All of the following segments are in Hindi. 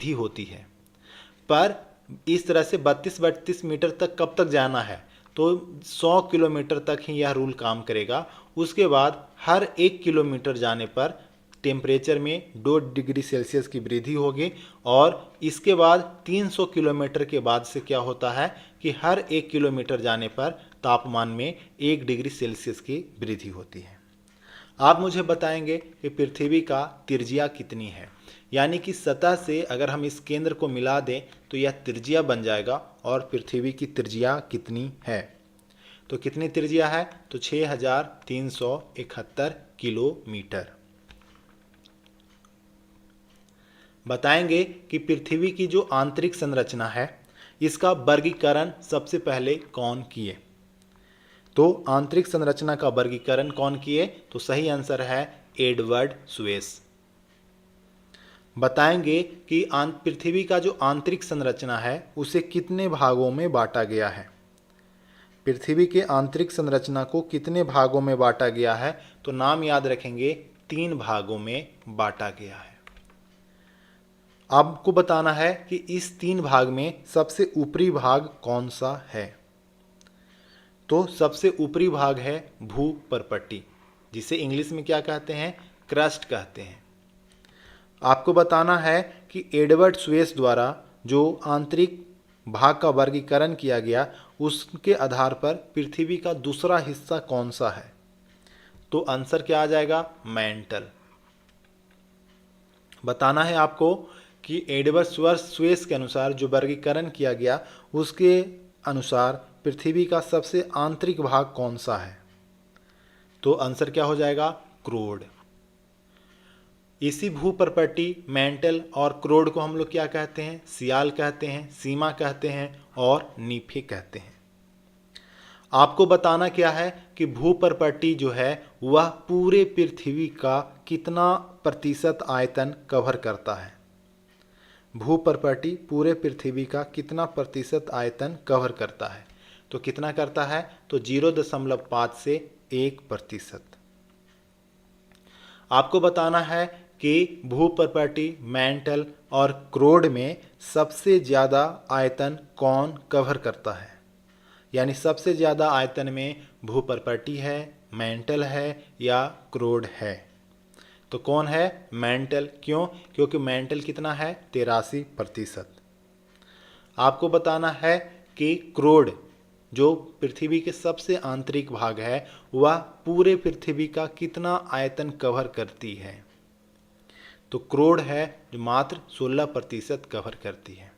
वृद्धि होती है। पर इस तरह से 32 मीटर तक कब तक जाना है, तो 100 किलोमीटर तक ही यह रूल काम करेगा। उसके बाद हर 1 किलोमीटर जाने पर टेम्परेचर में 2 डिग्री सेल्सियस की वृद्धि होगी। और इसके बाद 300 किलोमीटर के बाद से क्या होता है कि हर 1 किलोमीटर जाने पर तापमान में 1 डिग्री सेल्सियस की वृद्धि होती है। आप मुझे बताएंगे कि पृथ्वी का त्रिज्या कितनी है, यानी कि सतह से अगर हम इस केंद्र को मिला दें तो यह त्रिज्या बन जाएगा। और पृथ्वी की त्रिज्या कितनी है, तो कितनी त्रिज्या है, तो 6371 किलोमीटर। बताएंगे कि पृथ्वी की जो आंतरिक संरचना है इसका वर्गीकरण सबसे पहले कौन किए। तो आंतरिक संरचना का वर्गीकरण कौन किए, तो सही आंसर है एडवर्ड स्वेस। बताएंगे कि पृथ्वी का जो आंतरिक संरचना है उसे कितने भागों में बांटा गया है। पृथ्वी के आंतरिक संरचना को कितने भागों में बांटा गया है, तो नाम याद रखेंगे 3 भागों में बांटा गया है। आपको बताना है कि इस 3 भाग में सबसे ऊपरी भाग कौन सा है। तो सबसे ऊपरी भाग है भूपर्पट्टी, जिसे इंग्लिश में क्या कहते हैं, क्रस्ट कहते हैं। आपको बताना है कि एडवर्ड स्वेस द्वारा जो आंतरिक भाग का वर्गीकरण किया गया उसके आधार पर पृथ्वी का दूसरा हिस्सा कौन सा है। तो आंसर क्या आ जाएगा, मैंटल। बताना है आपको कि एडवर्ड स्वेस के अनुसार जो वर्गीकरण किया गया उसके अनुसार पृथ्वी का सबसे आंतरिक भाग कौन सा है। तो आंसर क्या हो जाएगा, क्रोड। इसी भूपर्पट्टी, मेंटल और क्रोड को हम लोग क्या कहते हैं, सियाल कहते हैं, सीमा कहते हैं और नीफे कहते हैं। आपको बताना क्या है कि भूपर्पट्टी जो है वह पूरे पृथ्वी का कितना प्रतिशत आयतन कवर करता है। भूपर्पट्टी पूरे पृथ्वी का कितना प्रतिशत आयतन कवर करता है, तो कितना करता है, तो 0.5 से 1%। आपको बताना है कि भूपर्पट्टी, मैंटल और क्रोड में सबसे ज़्यादा आयतन कौन कवर करता है। यानी सबसे ज़्यादा आयतन में भूपर्पट्टी है, मैंटल है या क्रोड है। तो कौन है, मैंटल। क्यों, क्योंकि मैंटल कितना है, 83%। आपको बताना है कि क्रोड जो पृथ्वी के सबसे आंतरिक भाग है वह पूरे पृथ्वी का कितना आयतन कवर करती है। तो क्रोड है जो मात्र 16% कवर करती है।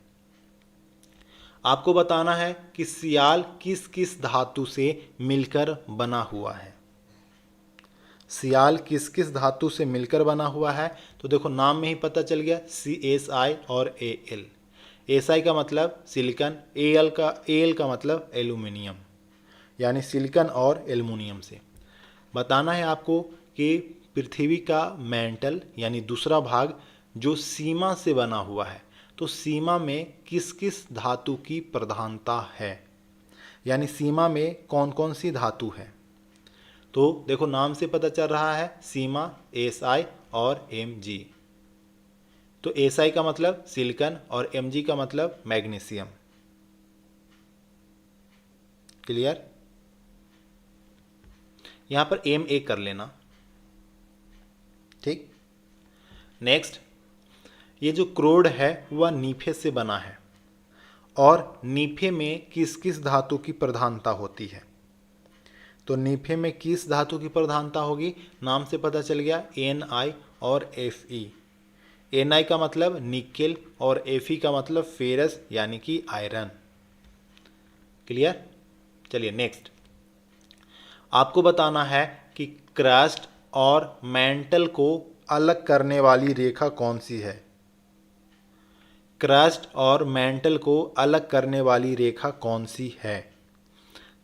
आपको बताना है कि सियाल किस किस धातु से मिलकर बना हुआ है। सियाल किस किस धातु से मिलकर बना हुआ है, तो देखो नाम में ही पता चल गया, CSI और AL। SI का मतलब सिलिकॉन, AL का मतलब एल्यूमिनियम, यानी सिलिकॉन और एल्युमिनियम से। बताना है आपको कि पृथ्वी का मेंटल यानी दूसरा भाग जो सीमा से बना हुआ है, तो सीमा में किस किस धातु की प्रधानता है, यानी सीमा में कौन कौन सी धातु है। तो देखो नाम से पता चल रहा है, सीमा SI और Mg। तो SI का मतलब सिलिकॉन और Mg का मतलब मैग्नीशियम। क्लियर, यहां पर MA कर लेना, ठीक। नेक्स्ट, ये जो क्रोड है वह नीफे से बना है और नीफे में किस किस धातु की प्रधानता होती है। तो नीफे में किस धातु की प्रधानता होगी, नाम से पता चल गया, Na और Fe। Na का मतलब निकेल और Fe का मतलब फेरस यानी कि आयरन। क्लियर, चलिए नेक्स्ट। आपको बताना है कि क्रस्ट और मेंटल को अलग करने वाली रेखा कौन सी है। क्रस्ट और मेंटल को अलग करने वाली रेखा कौन सी है,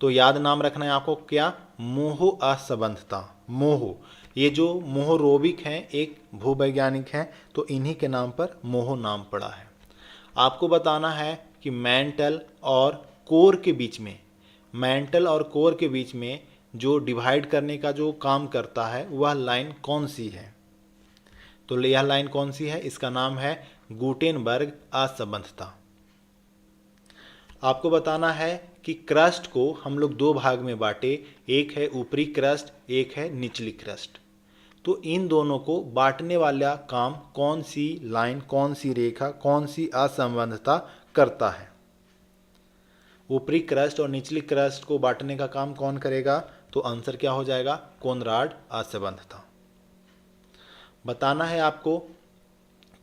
तो याद नाम रखना है आपको, क्या, मोहो असंबंधता। मोहो, ये जो मोहोरोबिक हैं एक भूवैज्ञानिक हैं, तो इन्हीं के नाम पर मोहो नाम पड़ा है। आपको बताना है कि मेंटल और कोर के बीच में, मेंटल और कोर के बीच में जो डिवाइड करने का जो काम करता है वह लाइन कौन सी है। तो यह लाइन कौन सी है, इसका नाम है गुटेनबर्ग असंबद्धता। आपको बताना है कि क्रस्ट को हम लोग दो भाग में बांटे, एक है ऊपरी क्रस्ट, एक है निचली क्रस्ट। तो इन दोनों को बांटने वाला काम कौन सी लाइन, कौन सी रेखा, कौन सी असंबद्धता करता है? ऊपरी क्रस्ट और निचली क्रस्ट को बांटने का काम कौन करेगा? तो आंसर क्या हो जाएगा? कोनराड असंबद्धता। बताना है आपको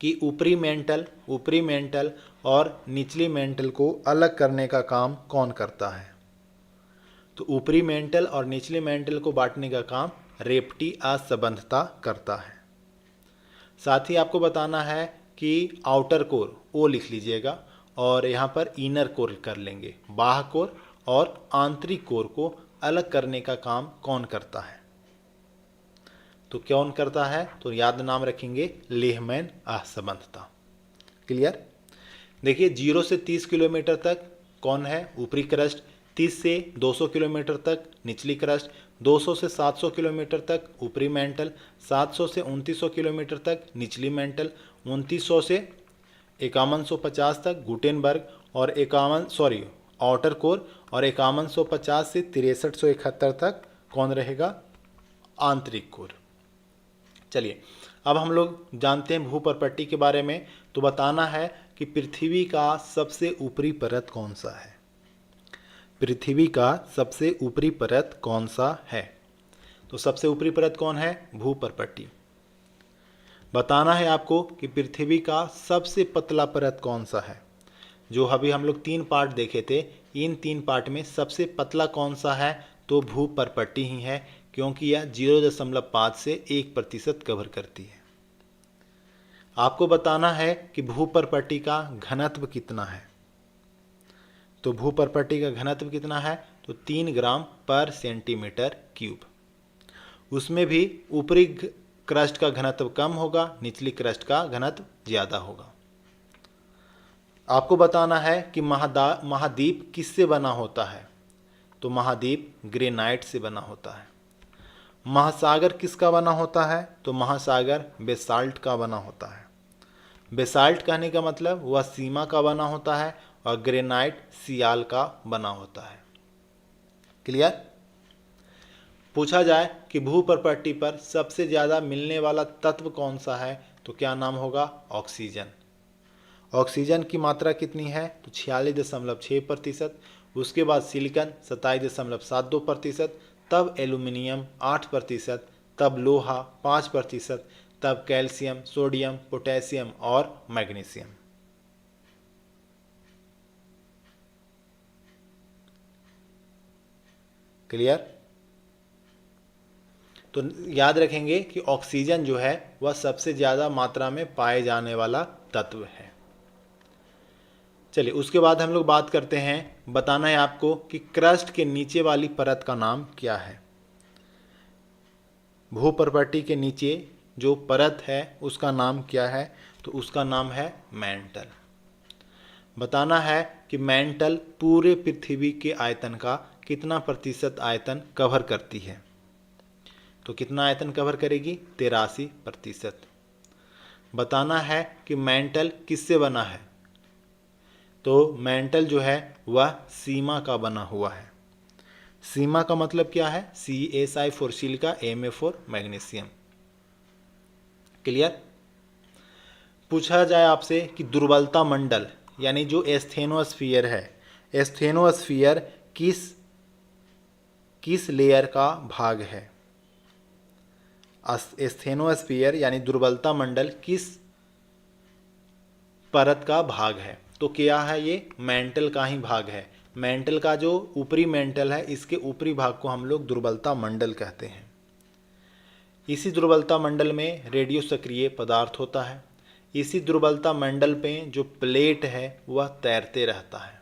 कि ऊपरी मेंटल और निचली मेंटल को अलग करने का काम कौन करता है? तो ऊपरी मेंटल और निचली मेंटल को बांटने का काम रेपटी असंबद्धता करता है। साथ ही आपको बताना है कि आउटर कोर ओ लिख लीजिएगा और यहाँ पर इनर कोर कर लेंगे। बाह्य कोर और आंतरिक कोर को अलग करने का काम कौन करता है? तो कौन करता है? तो याद नाम रखेंगे लेहमैन असंबद्धता। क्लियर? देखिए 0 से 30 किलोमीटर तक कौन है? ऊपरी क्रस्ट। 30 से 200 किलोमीटर तक निचली क्रस्ट। 200 से 700 किलोमीटर तक ऊपरी मेंटल। 700 से 2900 किलोमीटर तक निचली मेंटल। 2900 से 5150 तक गुटेनबर्ग और आउटर कोर। और 5150 से 6371 तक कौन रहेगा? आंतरिक कोर। चलिए अब हम लोग जानते हैं भूपर्पट्टी के बारे में। तो बताना है कि पृथ्वी का सबसे ऊपरी परत कौन सा है? पृथ्वी का सबसे ऊपरी परत कौन सा है? तो सबसे ऊपरी परत कौन है? भूपर्पट्टी। बताना है आपको कि पृथ्वी का सबसे पतला परत कौन सा है? जो अभी हम लोग 3 पार्ट देखे थे, इन 3 पार्ट में सबसे पतला कौन सा है? तो भूपर्पट्टी ही है, क्योंकि यह 0.5 से 1% कवर करती है। आपको बताना है कि भूपर्पट्टी का घनत्व कितना है? तो भूपर्पट्टी का घनत्व कितना है? तो 3 ग्राम पर सेंटीमीटर क्यूब। उसमें भी ऊपरी क्रस्ट का घनत्व कम होगा, निचली क्रस्ट का घनत्व ज़्यादा होगा। आपको बताना है कि महाद्वीप किससे बना होता है? तो महाद्वीप ग्रेनाइट से बना होता है। महासागर किसका बना होता है? तो महासागर बेसाल्ट का बना होता है। बेसाल्ट कहने का मतलब वह सीमा का बना होता है और ग्रेनाइट सियाल का बना होता है। क्लियर? पूछा जाए कि भूपर्पट्टी पर सबसे ज़्यादा मिलने वाला तत्व कौन सा है? तो क्या नाम होगा? ऑक्सीजन। ऑक्सीजन की मात्रा कितनी है? तो 46.6%। उसके बाद सिलिकॉन 27.72%, तब एल्यूमिनियम 8%, तब लोहा 5%, तब कैल्शियम, सोडियम, पोटेशियम और मैग्नीशियम। क्लियर? तो याद रखेंगे कि ऑक्सीजन जो है वह सबसे ज़्यादा मात्रा में पाए जाने वाला तत्व है। चलिए उसके बाद हम लोग बात करते हैं, बताना है आपको कि क्रस्ट के नीचे वाली परत का नाम क्या है? भूपर्पट्टी के नीचे जो परत है उसका नाम क्या है? तो उसका नाम है मैंटल। बताना है कि मैंटल पूरे पृथ्वी के आयतन का कितना प्रतिशत आयतन कवर करती है? तो कितना आयतन कवर करेगी? 83%। बताना है कि मैंटल किससे बना है? तो मैंटल जो है वह सीमा का बना हुआ है। सीमा का मतलब क्या है? CSI for silica, Ma for magnesium. Clear? पूछा जाए आपसे कि दुर्बलता मंडल यानी जो एस्थेनोस्फीयर है, एस्थेनोस्फीयर किस लेयर का भाग है? एस्थेनोस्फीयर यानी दुर्बलता मंडल किस परत का भाग है? तो क्या है? ये मेंटल का ही भाग है। मेंटल का जो ऊपरी मेंटल है, इसके ऊपरी भाग को हम लोग दुर्बलता मंडल कहते हैं। इसी दुर्बलता मंडल में रेडियो सक्रिय पदार्थ होता है। इसी दुर्बलता मंडल पे जो प्लेट है वह तैरते रहता है।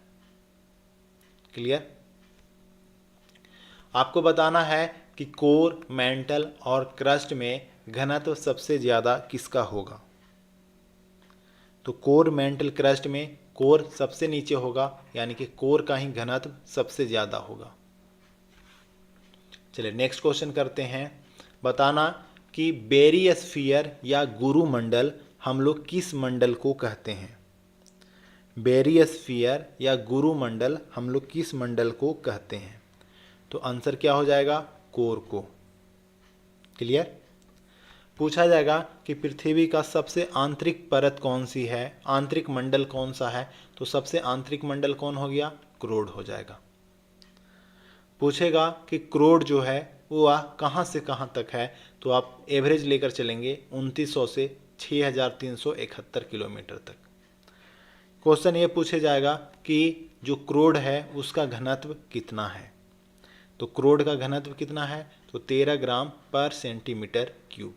क्लियर? आपको बताना है कि कोर, मेंटल और क्रस्ट में घनत्व सबसे ज़्यादा किसका होगा? तो कोर, मेंटल, क्रस्ट में कोर सबसे नीचे होगा, यानी कि कोर का ही घनत्व सबसे ज़्यादा होगा। चलिए नेक्स्ट क्वेश्चन करते हैं। बताना कि बेरियस्फीयर या गुरुमंडल हम लोग किस मंडल को कहते हैं? बेरियस्फीयर या गुरुमंडल हम लोग किस मंडल को कहते हैं? तो आंसर क्या हो जाएगा? कोर को। क्लियर? पूछा जाएगा कि पृथ्वी का सबसे आंतरिक परत कौन सी है, आंतरिक मंडल कौन सा है? तो सबसे आंतरिक मंडल कौन हो गया? क्रोड हो जाएगा। पूछेगा कि क्रोड जो है वो कहाँ से कहाँ तक है? तो आप एवरेज लेकर चलेंगे 2900 से 6371 किलोमीटर तक। क्वेश्चन ये पूछे जाएगा कि जो क्रोड है उसका घनत्व कितना है? तो क्रोड का घनत्व कितना है? तो 13 ग्राम पर सेंटीमीटर क्यूब।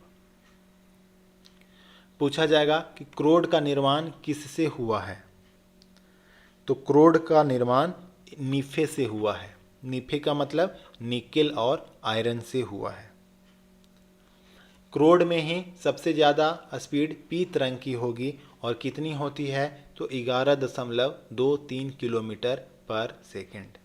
पूछा जाएगा कि क्रोड का निर्माण किससे हुआ है? तो क्रोड का निर्माण निफे से हुआ है। निफे का मतलब निकेल और आयरन से हुआ है। क्रोड में ही सबसे ज़्यादा स्पीड पी तरंग की होगी और कितनी होती है? तो 11.23 किलोमीटर पर सेकेंड।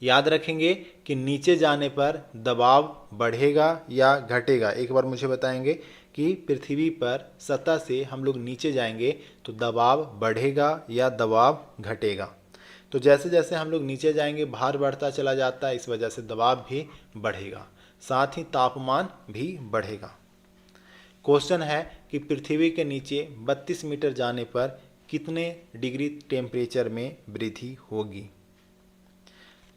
याद रखेंगे कि नीचे जाने पर दबाव बढ़ेगा या घटेगा। एक बार मुझे बताएंगे कि पृथ्वी पर सतह से हम लोग नीचे जाएंगे तो दबाव बढ़ेगा या दबाव घटेगा? तो जैसे जैसे हम लोग नीचे जाएंगे भार बढ़ता चला जाता है, इस वजह से दबाव भी बढ़ेगा, साथ ही तापमान भी बढ़ेगा। क्वेश्चन है कि पृथ्वी के नीचे 32 मीटर जाने पर कितने डिग्री टेम्परेचर में वृद्धि होगी?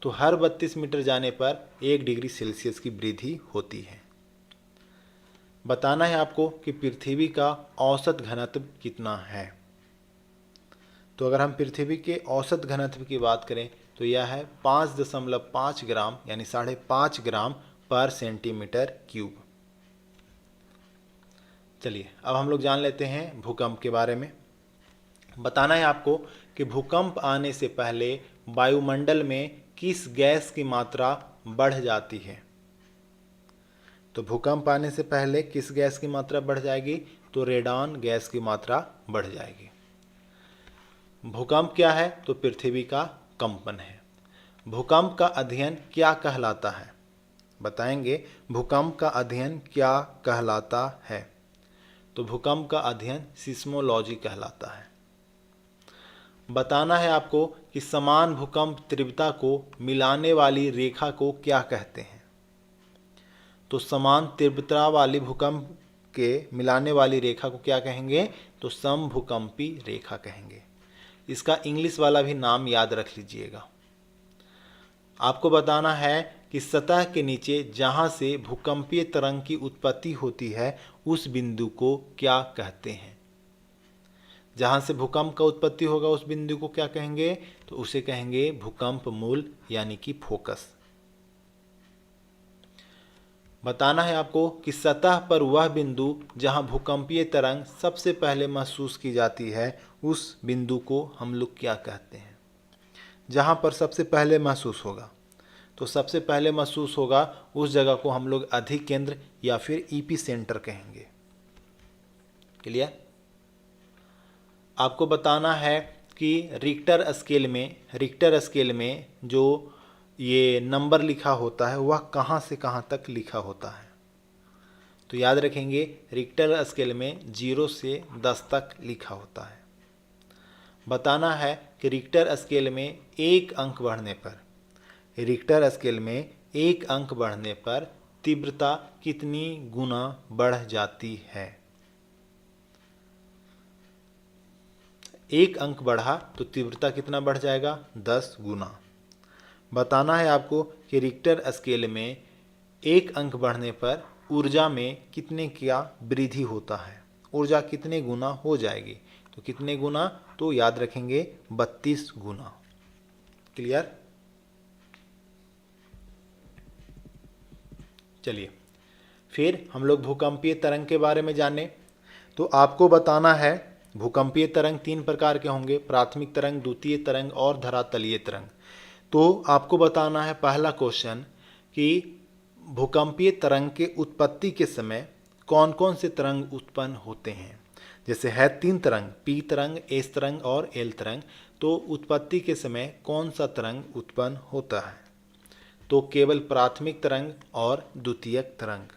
तो हर 32 मीटर जाने पर 1 डिग्री सेल्सियस की वृद्धि होती है। बताना है आपको कि पृथ्वी का औसत घनत्व कितना है। तो अगर हम पृथ्वी के औसत घनत्व की बात करें तो यह है 5.5 ग्राम यानी 5.5 ग्राम पर सेंटीमीटर क्यूब। चलिए अब हम लोग जान लेते हैं भूकंप के बारे में। बताना है आपको कि भूकंप आने से पहले वायुमंडल में किस गैस की मात्रा बढ़ जाती है? तो भूकंप आने से पहले किस गैस की मात्रा बढ़ जाएगी? तो रेडॉन गैस की मात्रा बढ़ जाएगी। भूकंप क्या है? तो पृथ्वी का कंपन है। भूकंप का अध्ययन क्या कहलाता है? बताएंगे भूकंप का अध्ययन क्या कहलाता है? तो भूकंप का अध्ययन सिस्मोलॉजी कहलाता है। बताना है आपको कि समान भूकंप तीव्रता को मिलाने वाली रेखा को क्या कहते हैं? तो समान तीव्रता वाली भूकंप के मिलाने वाली रेखा को क्या कहेंगे? तो समभूकंपी रेखा कहेंगे। इसका इंग्लिश वाला भी नाम याद रख लीजिएगा। आपको बताना है कि सतह के नीचे जहां से भूकंपीय तरंग की उत्पत्ति होती है उस बिंदु को क्या कहते हैं? जहां से भूकंप का उत्पत्ति होगा उस बिंदु को क्या कहेंगे? तो उसे कहेंगे भूकंप मूल यानी कि फोकस। बताना है आपको कि सतह पर वह बिंदु जहां भूकंपीय तरंग सबसे पहले महसूस की जाती है उस बिंदु को हम लोग क्या कहते हैं? जहां पर सबसे पहले महसूस होगा, तो सबसे पहले महसूस होगा उस जगह को हम लोग अधिकेंद्र या फिर ईपी सेंटर कहेंगे। क्लियर? आपको बताना है कि रिक्टर स्केल में जो ये नंबर लिखा होता है वह कहाँ से कहाँ तक लिखा होता है? तो याद रखेंगे रिक्टर स्केल में 0 से 10 तक लिखा होता है। बताना है कि रिक्टर स्केल में एक अंक बढ़ने पर तीव्रता कितनी गुना बढ़ जाती है? एक अंक बढ़ा तो तीव्रता कितना बढ़ जाएगा? 10 गुना। बताना है आपको कि रिक्टर स्केल में एक अंक बढ़ने पर ऊर्जा में कितने क्या वृद्धि होता है? ऊर्जा कितने गुना हो जाएगी? तो कितने गुना? तो याद रखेंगे 32 गुना। क्लियर? चलिए फिर हम लोग भूकंपीय तरंग के बारे में जाने। तो आपको बताना है भूकंपीय तरंग 3 प्रकार के होंगे, प्राथमिक तरंग, द्वितीय तरंग और धरातलीय तरंग। तो आपको बताना है पहला क्वेश्चन कि भूकंपीय तरंग के उत्पत्ति के समय कौन कौन से तरंग उत्पन्न होते हैं? जैसे है 3 तरंग, पी तरंग, एस तरंग और एल तरंग। तो उत्पत्ति के समय कौन सा तरंग उत्पन्न होता है? तो केवल प्राथमिक तरंग और द्वितीयक तरंग।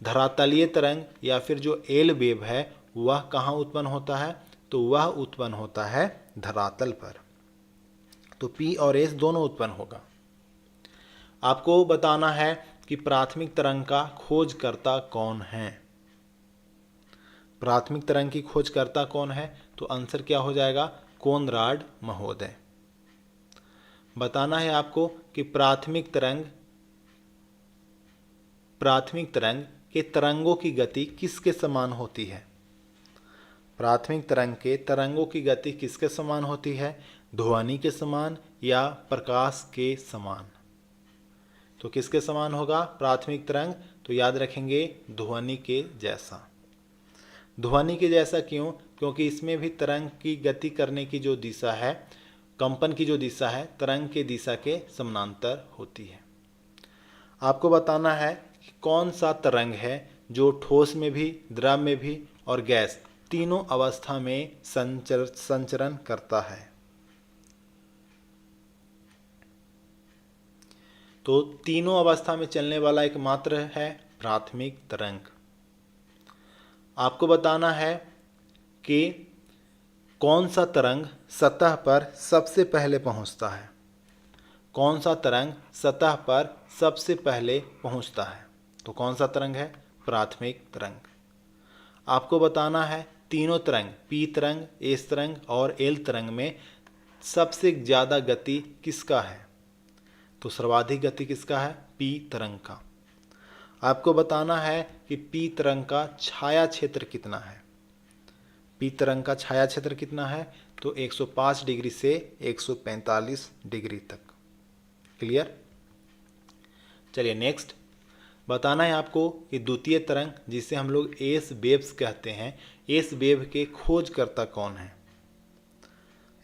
धरातलीय तरंग या फिर जो एल वेव है वह कहाँ उत्पन्न होता है, तो वह उत्पन्न होता है धरातल पर। तो पी और एस दोनों उत्पन्न होगा। आपको बताना है कि प्राथमिक तरंग का खोजकर्ता कौन है। प्राथमिक तरंग की खोजकर्ता कौन है, तो आंसर क्या हो जाएगा, कोनराड महोदय। बताना है आपको कि प्राथमिक तरंग के तरंगों की गति किसके समान होती है। प्राथमिक तरंग के तरंगों की गति किसके समान होती है, ध्वनि के समान या प्रकाश के समान। तो किसके समान होगा प्राथमिक तरंग, तो याद रखेंगे ध्वनि के जैसा। ध्वनि के जैसा क्यों, क्योंकि इसमें भी तरंग की गति करने की जो दिशा है, कंपन की जो दिशा है, तरंग के दिशा के समानांतर होती है। आपको बताना है कि कौन सा तरंग है जो ठोस में भी, द्रव में भी और गैस तीनों अवस्था में संचरण करता है। तो तीनों अवस्था में चलने वाला एकमात्र है प्राथमिक तरंग। आपको बताना है कि कौन सा तरंग सतह पर सबसे पहले पहुंचता है। कौन सा तरंग सतह पर सबसे पहले पहुंचता है, तो कौन सा तरंग है, प्राथमिक तरंग। आपको बताना है तीनों तरंग, पी तरंग, एस तरंग और एल तरंग में सबसे ज़्यादा गति किसका है, तो सर्वाधिक गति किसका है, पी तरंग का। आपको बताना है कि पी तरंग का छाया क्षेत्र कितना है। पी तरंग का छाया क्षेत्र कितना है, तो 105 डिग्री से 145 डिग्री तक। क्लियर। चलिए नेक्स्ट बताना है आपको कि द्वितीय तरंग, जिसे हम लोग एस वेव्स कहते हैं, एस वेव के खोजकर्ता कौन है।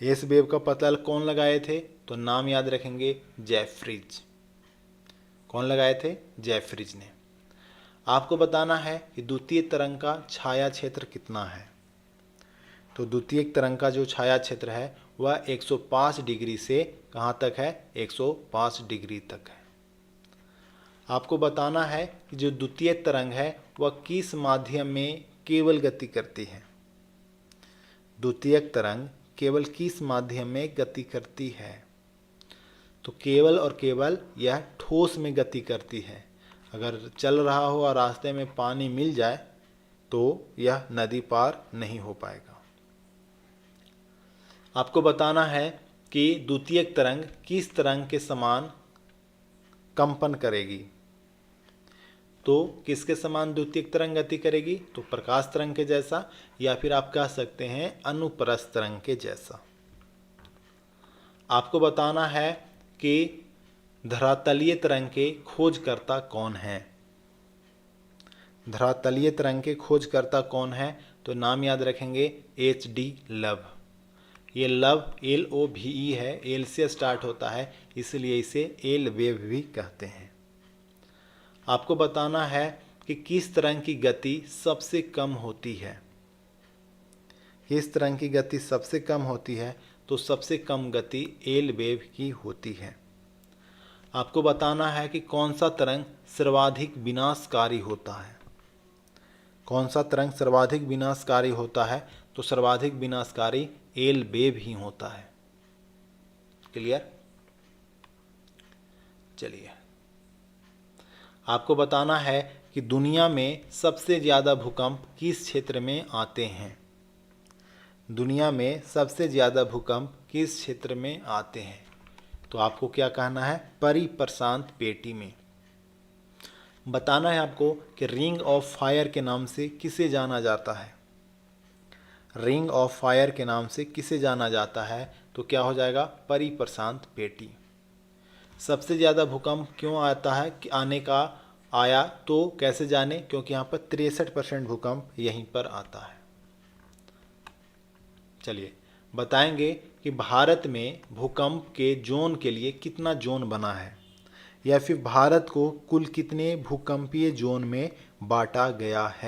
एस वेव का पता कौन लगाए थे, तो नाम याद रखेंगे जेफरीज। कौन लगाए थे, जेफरीज ने। आपको बताना है कि द्वितीय तरंग का छाया क्षेत्र कितना है। तो द्वितीय तरंग का जो छाया क्षेत्र है वह 105 डिग्री से कहाँ तक है, 105 डिग्री तक है। आपको बताना है कि जो द्वितीय तरंग है वह किस माध्यम में केवल गति करती है। द्वितीय तरंग केवल किस माध्यम में गति करती है, तो केवल और केवल यह ठोस में गति करती है। अगर चल रहा हो और रास्ते में पानी मिल जाए तो यह नदी पार नहीं हो पाएगा। आपको बताना है कि द्वितीय तरंग किस तरंग के समान कंपन करेगी। तो किसके समान द्वितीय तरंग गति करेगी, तो प्रकाश तरंग के जैसा, या फिर आप कह सकते हैं अनुप्रस्थ तरंग के जैसा। आपको बताना है कि धरातलीय तरंग के खोजकर्ता कौन है। धरातलीय तरंग के खोजकर्ता कौन है, तो नाम याद रखेंगे HD लव। ये लव LOVE है, एल से स्टार्ट होता है, इसलिए इसे एल वेव भी कहते हैं। आपको बताना है कि किस तरंग की गति सबसे कम होती है। किस तरंग की गति सबसे कम होती है, तो सबसे कम गति एल वेव की होती है। आपको बताना है कि कौन सा तरंग सर्वाधिक विनाशकारी होता है। कौन सा तरंग सर्वाधिक विनाशकारी होता है, तो सर्वाधिक विनाशकारी एल वेव ही होता है। क्लियर। चलिए आपको बताना है कि दुनिया में सबसे ज़्यादा भूकंप किस क्षेत्र में आते हैं। दुनिया में सबसे ज़्यादा भूकंप किस क्षेत्र में आते हैं, तो आपको क्या कहना है, परिप्रशांत पेटी में। बताना है आपको कि रिंग ऑफ फायर के नाम से किसे जाना जाता है। रिंग ऑफ फायर के नाम से किसे जाना जाता है, तो क्या हो जाएगा, परिप्रशांत पेटी। सबसे ज़्यादा भूकंप क्यों आता है, कि आने का आया तो कैसे जाने, क्योंकि यहाँ पर 63% भूकंप यहीं पर आता है। चलिए बताएंगे कि भारत में भूकंप के जोन के लिए कितना जोन बना है, या फिर भारत को कुल कितने भूकंपीय जोन में बांटा गया है।